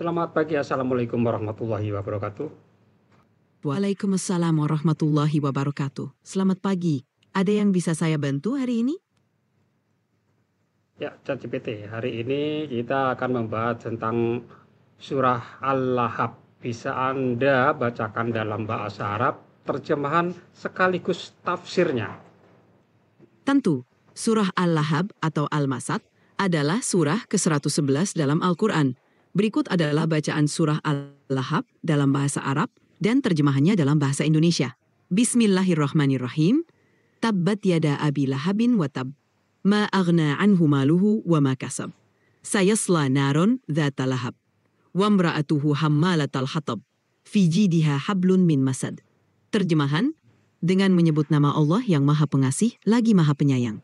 Selamat pagi, Assalamualaikum warahmatullahi wabarakatuh. Waalaikumsalam warahmatullahi wabarakatuh. Selamat pagi. Ada yang bisa saya bantu hari ini? Ya, ChatGPT. Hari ini kita akan membahas tentang surah Al-Lahab. Bisa Anda bacakan dalam bahasa Arab, terjemahan sekaligus tafsirnya. Tentu, surah Al-Lahab atau Al-Masad adalah surah ke-111 dalam Al-Quran. Berikut adalah bacaan surah Al-Lahab dalam bahasa Arab dan terjemahannya dalam bahasa Indonesia. Bismillahirrahmanirrahim. Tabbat yada abi lahabin wa tab. Ma aghna anhu maluhu wa ma kasab. Sayasla naron dhata lahab. Wa mra'atuhu hammalatal hatab. Fi jidiha hablun min masad. Terjemahan, dengan menyebut nama Allah yang Maha Pengasih lagi Maha Penyayang.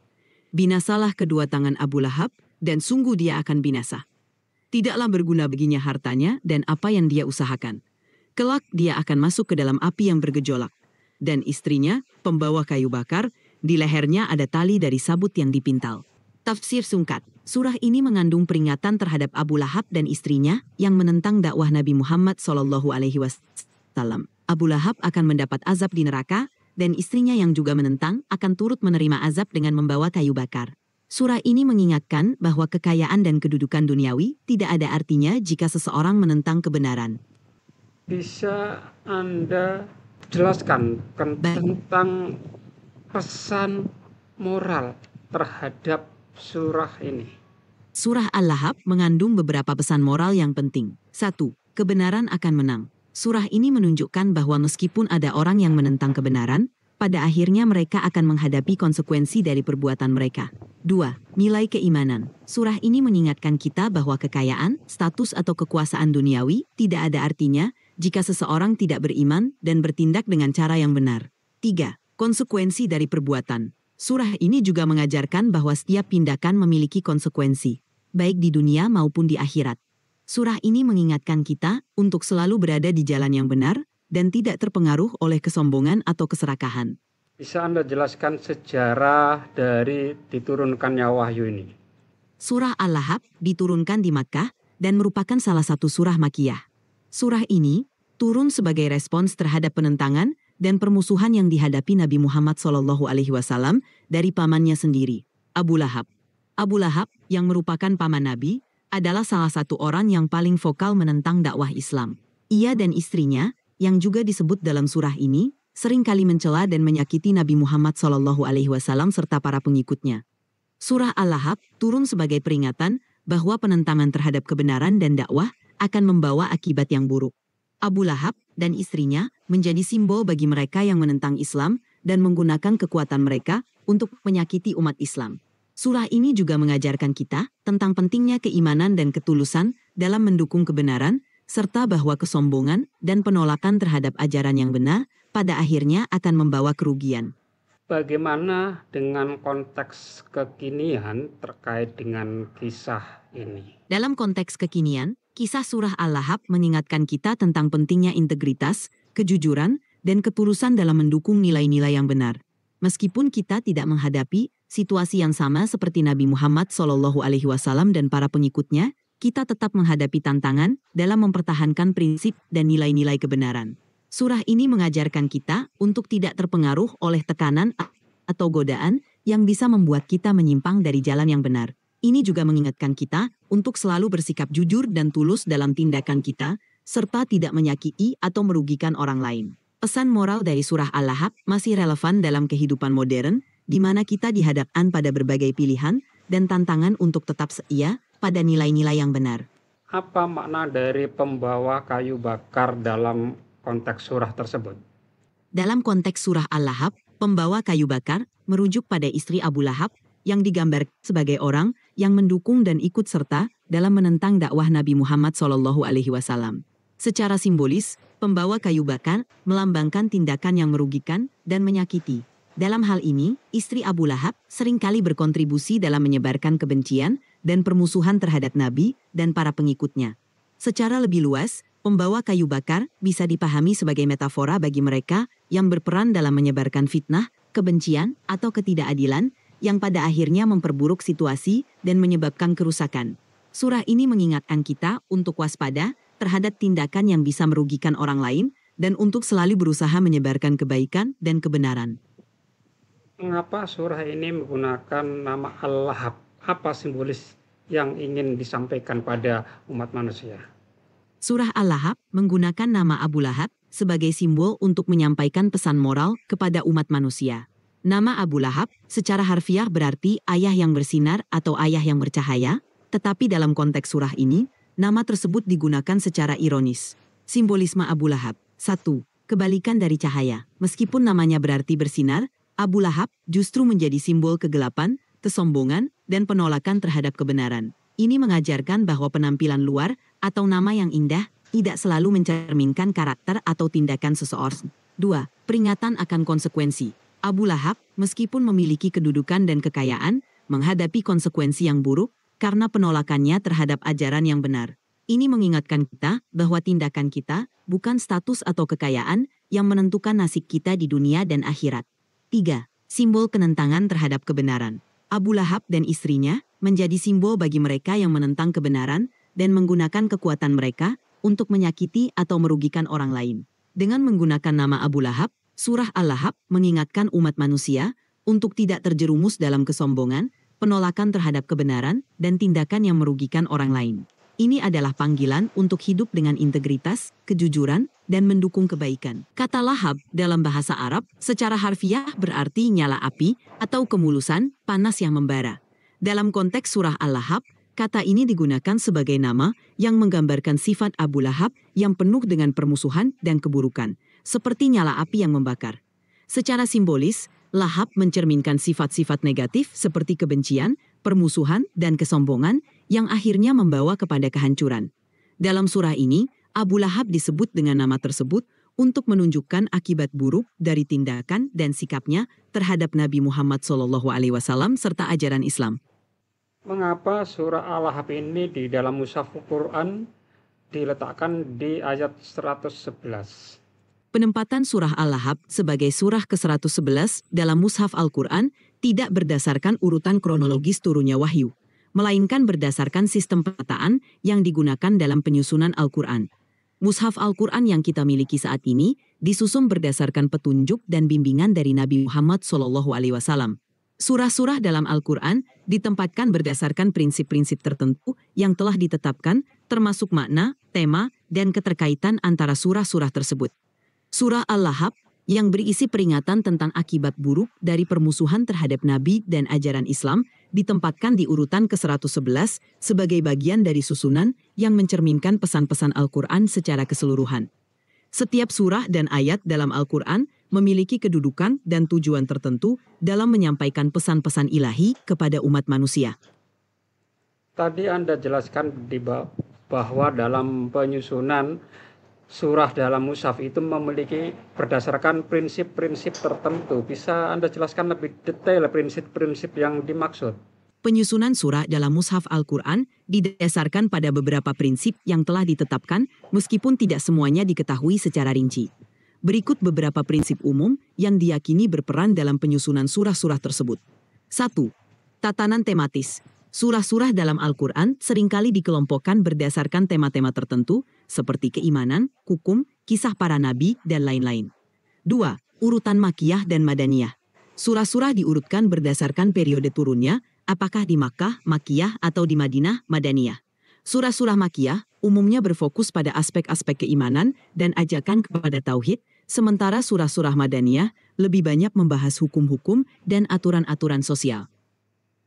Binasalah kedua tangan Abu Lahab dan sungguh dia akan binasa. Tidaklah berguna baginya hartanya dan apa yang dia usahakan. Kelak dia akan masuk ke dalam api yang bergejolak. Dan istrinya, pembawa kayu bakar, di lehernya ada tali dari sabut yang dipintal. Tafsir singkat, surah ini mengandung peringatan terhadap Abu Lahab dan istrinya yang menentang dakwah Nabi Muhammad SAW. Abu Lahab akan mendapat azab di neraka, dan istrinya yang juga menentang akan turut menerima azab dengan membawa kayu bakar. Surah ini mengingatkan bahwa kekayaan dan kedudukan duniawi tidak ada artinya jika seseorang menentang kebenaran. Bisa Anda jelaskan tentang pesan moral terhadap surah ini? Surah Al-Lahab mengandung beberapa pesan moral yang penting. 1. Kebenaran akan menang. Surah ini menunjukkan bahwa meskipun ada orang yang menentang kebenaran, pada akhirnya mereka akan menghadapi konsekuensi dari perbuatan mereka. 2. Nilai keimanan. Surah ini mengingatkan kita bahwa kekayaan, status atau kekuasaan duniawi tidak ada artinya jika seseorang tidak beriman dan bertindak dengan cara yang benar. 3. Konsekuensi dari perbuatan. Surah ini juga mengajarkan bahwa setiap tindakan memiliki konsekuensi, baik di dunia maupun di akhirat. Surah ini mengingatkan kita untuk selalu berada di jalan yang benar dan tidak terpengaruh oleh kesombongan atau keserakahan. Bisa Anda jelaskan sejarah dari diturunkannya wahyu ini? Surah Al-Lahab diturunkan di Makkah dan merupakan salah satu surah Makkiyah. Surah ini turun sebagai respons terhadap penentangan dan permusuhan yang dihadapi Nabi Muhammad SAW dari pamannya sendiri, Abu Lahab. Abu Lahab, yang merupakan paman Nabi, adalah salah satu orang yang paling vokal menentang dakwah Islam. Ia dan istrinya, yang juga disebut dalam surah ini, seringkali mencela dan menyakiti Nabi Muhammad SAW serta para pengikutnya. Surah Al-Lahab turun sebagai peringatan bahwa penentangan terhadap kebenaran dan dakwah akan membawa akibat yang buruk. Abu Lahab dan istrinya menjadi simbol bagi mereka yang menentang Islam dan menggunakan kekuatan mereka untuk menyakiti umat Islam. Surah ini juga mengajarkan kita tentang pentingnya keimanan dan ketulusan dalam mendukung kebenaran, serta bahwa kesombongan dan penolakan terhadap ajaran yang benar pada akhirnya akan membawa kerugian. Bagaimana dengan konteks kekinian terkait dengan kisah ini? Dalam konteks kekinian, kisah surah Al-Lahab mengingatkan kita tentang pentingnya integritas, kejujuran, dan ketulusan dalam mendukung nilai-nilai yang benar. Meskipun kita tidak menghadapi situasi yang sama seperti Nabi Muhammad SAW dan para pengikutnya, kita tetap menghadapi tantangan dalam mempertahankan prinsip dan nilai-nilai kebenaran. Surah ini mengajarkan kita untuk tidak terpengaruh oleh tekanan atau godaan yang bisa membuat kita menyimpang dari jalan yang benar. Ini juga mengingatkan kita untuk selalu bersikap jujur dan tulus dalam tindakan kita, serta tidak menyakiti atau merugikan orang lain. Pesan moral dari surah Al-Lahab masih relevan dalam kehidupan modern, di mana kita dihadapkan pada berbagai pilihan dan tantangan untuk tetap setia pada nilai-nilai yang benar. Apa makna dari pembawa kayu bakar dalam konteks surah tersebut? Dalam konteks surah Al-Lahab, pembawa kayu bakar merujuk pada istri Abu Lahab yang digambar sebagai orang yang mendukung dan ikut serta dalam menentang dakwah Nabi Muhammad SAW. Secara simbolis, pembawa kayu bakar melambangkan tindakan yang merugikan dan menyakiti. Dalam hal ini, istri Abu Lahab seringkali berkontribusi dalam menyebarkan kebencian dan permusuhan terhadap Nabi dan para pengikutnya. Secara lebih luas, pembawa kayu bakar bisa dipahami sebagai metafora bagi mereka yang berperan dalam menyebarkan fitnah, kebencian, atau ketidakadilan yang pada akhirnya memperburuk situasi dan menyebabkan kerusakan. Surah ini mengingatkan kita untuk waspada terhadap tindakan yang bisa merugikan orang lain dan untuk selalu berusaha menyebarkan kebaikan dan kebenaran. Mengapa surah ini menggunakan nama Al-Lahab? Apa simbolis yang ingin disampaikan pada umat manusia? Surah Al-Lahab menggunakan nama Abu Lahab sebagai simbol untuk menyampaikan pesan moral kepada umat manusia. Nama Abu Lahab secara harfiah berarti ayah yang bersinar atau ayah yang bercahaya, tetapi dalam konteks surah ini, nama tersebut digunakan secara ironis. Simbolisme Abu Lahab. 1. Kebalikan dari cahaya. Meskipun namanya berarti bersinar, Abu Lahab justru menjadi simbol kegelapan, kesombongan, dan penolakan terhadap kebenaran. Ini mengajarkan bahwa penampilan luar atau nama yang indah tidak selalu mencerminkan karakter atau tindakan seseorang. 2. Peringatan akan konsekuensi. Abu Lahab, meskipun memiliki kedudukan dan kekayaan, menghadapi konsekuensi yang buruk karena penolakannya terhadap ajaran yang benar. Ini mengingatkan kita bahwa tindakan kita bukan status atau kekayaan yang menentukan nasib kita di dunia dan akhirat. 3. Simbol penentangan terhadap kebenaran. Abu Lahab dan istrinya menjadi simbol bagi mereka yang menentang kebenaran dan menggunakan kekuatan mereka untuk menyakiti atau merugikan orang lain. Dengan menggunakan nama Abu Lahab, surah Al-Lahab mengingatkan umat manusia untuk tidak terjerumus dalam kesombongan, penolakan terhadap kebenaran, dan tindakan yang merugikan orang lain. Ini adalah panggilan untuk hidup dengan integritas, kejujuran, dan mendukung kebaikan. Kata lahab dalam bahasa Arab secara harfiah berarti nyala api atau kemulusan, panas yang membara. Dalam konteks surah Al-Lahab, kata ini digunakan sebagai nama yang menggambarkan sifat Abu Lahab yang penuh dengan permusuhan dan keburukan, seperti nyala api yang membakar. Secara simbolis, Lahab mencerminkan sifat-sifat negatif seperti kebencian, permusuhan, dan kesombongan yang akhirnya membawa kepada kehancuran. Dalam surah ini, Abu Lahab disebut dengan nama tersebut untuk menunjukkan akibat buruk dari tindakan dan sikapnya terhadap Nabi Muhammad SAW serta ajaran Islam. Mengapa surah Al-Lahab ini di dalam mushaf Al-Quran diletakkan di ayat 111? Penempatan surah Al-Lahab sebagai surah ke-111 dalam mushaf Al-Quran tidak berdasarkan urutan kronologis turunnya wahyu, melainkan berdasarkan sistem penataan yang digunakan dalam penyusunan Al-Quran. Mushaf Al-Quran yang kita miliki saat ini disusun berdasarkan petunjuk dan bimbingan dari Nabi Muhammad SAW. Surah-surah dalam Al-Quran ditempatkan berdasarkan prinsip-prinsip tertentu yang telah ditetapkan, termasuk makna, tema, dan keterkaitan antara surah-surah tersebut. Surah Al-Lahab yang berisi peringatan tentang akibat buruk dari permusuhan terhadap Nabi dan ajaran Islam ditempatkan di urutan ke-111 sebagai bagian dari susunan yang mencerminkan pesan-pesan Al-Quran secara keseluruhan. Setiap surah dan ayat dalam Al-Quran memiliki kedudukan dan tujuan tertentu dalam menyampaikan pesan-pesan ilahi kepada umat manusia. Tadi Anda jelaskan bahwa dalam penyusunan surah dalam mushaf itu memiliki berdasarkan prinsip-prinsip tertentu. Bisa Anda jelaskan lebih detail prinsip-prinsip yang dimaksud? Penyusunan surah dalam mushaf Al-Quran didasarkan pada beberapa prinsip yang telah ditetapkan meskipun tidak semuanya diketahui secara rinci. Berikut beberapa prinsip umum yang diyakini berperan dalam penyusunan surah-surah tersebut. 1. Tatanan tematis. Surah-surah dalam Al-Quran seringkali dikelompokkan berdasarkan tema-tema tertentu seperti keimanan, hukum, kisah para nabi, dan lain-lain. 2. Urutan Makkiyah dan Madaniyah. Surah-surah diurutkan berdasarkan periode turunnya, apakah di Makkah, Makkiyah, atau di Madinah, Madaniyah. Surah-surah Makkiyah umumnya berfokus pada aspek-aspek keimanan dan ajakan kepada tauhid, sementara surah-surah Madaniyah lebih banyak membahas hukum-hukum dan aturan-aturan sosial.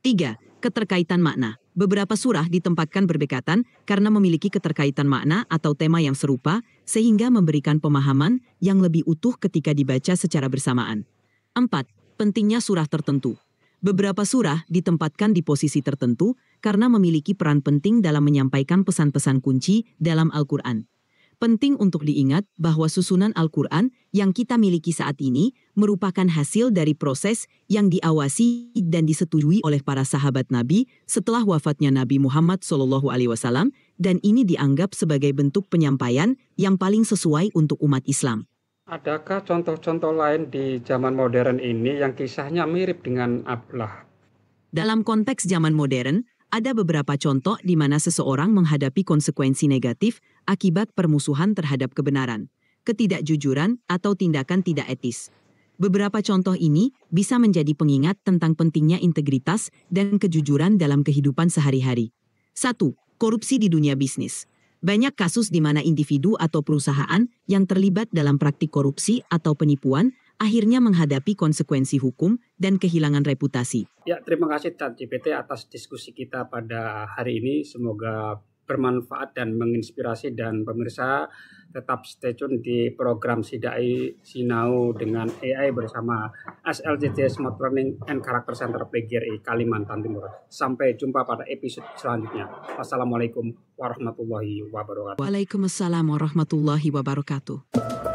3. Keterkaitan makna. Beberapa surah ditempatkan berdekatan karena memiliki keterkaitan makna atau tema yang serupa, sehingga memberikan pemahaman yang lebih utuh ketika dibaca secara bersamaan. 4. Pentingnya surah tertentu. Beberapa surah ditempatkan di posisi tertentu karena memiliki peran penting dalam menyampaikan pesan-pesan kunci dalam Al-Quran. Penting untuk diingat bahwa susunan Al-Quran yang kita miliki saat ini merupakan hasil dari proses yang diawasi dan disetujui oleh para sahabat Nabi setelah wafatnya Nabi Muhammad SAW, dan ini dianggap sebagai bentuk penyampaian yang paling sesuai untuk umat Islam. Adakah contoh-contoh lain di zaman modern ini yang kisahnya mirip dengan Abu Lahab? Dalam konteks zaman modern, Ada beberapa contoh di mana seseorang menghadapi konsekuensi negatif akibat permusuhan terhadap kebenaran, ketidakjujuran, atau tindakan tidak etis. Beberapa contoh ini bisa menjadi pengingat tentang pentingnya integritas dan kejujuran dalam kehidupan sehari-hari. 1. Korupsi di dunia bisnis. Banyak kasus di mana individu atau perusahaan yang terlibat dalam praktik korupsi atau penipuan akhirnya menghadapi konsekuensi hukum dan kehilangan reputasi. Ya, terima kasih ChatGPT atas diskusi kita pada hari ini. Semoga bermanfaat dan menginspirasi, dan pemirsa tetap stay tune di program Sidai Sinau dengan AI bersama SLJJ Smart Learning and Character Center PGRI Kalimantan Timur. Sampai jumpa pada episode selanjutnya. Wassalamualaikum warahmatullahi wabarakatuh. Waalaikumsalam warahmatullahi wabarakatuh.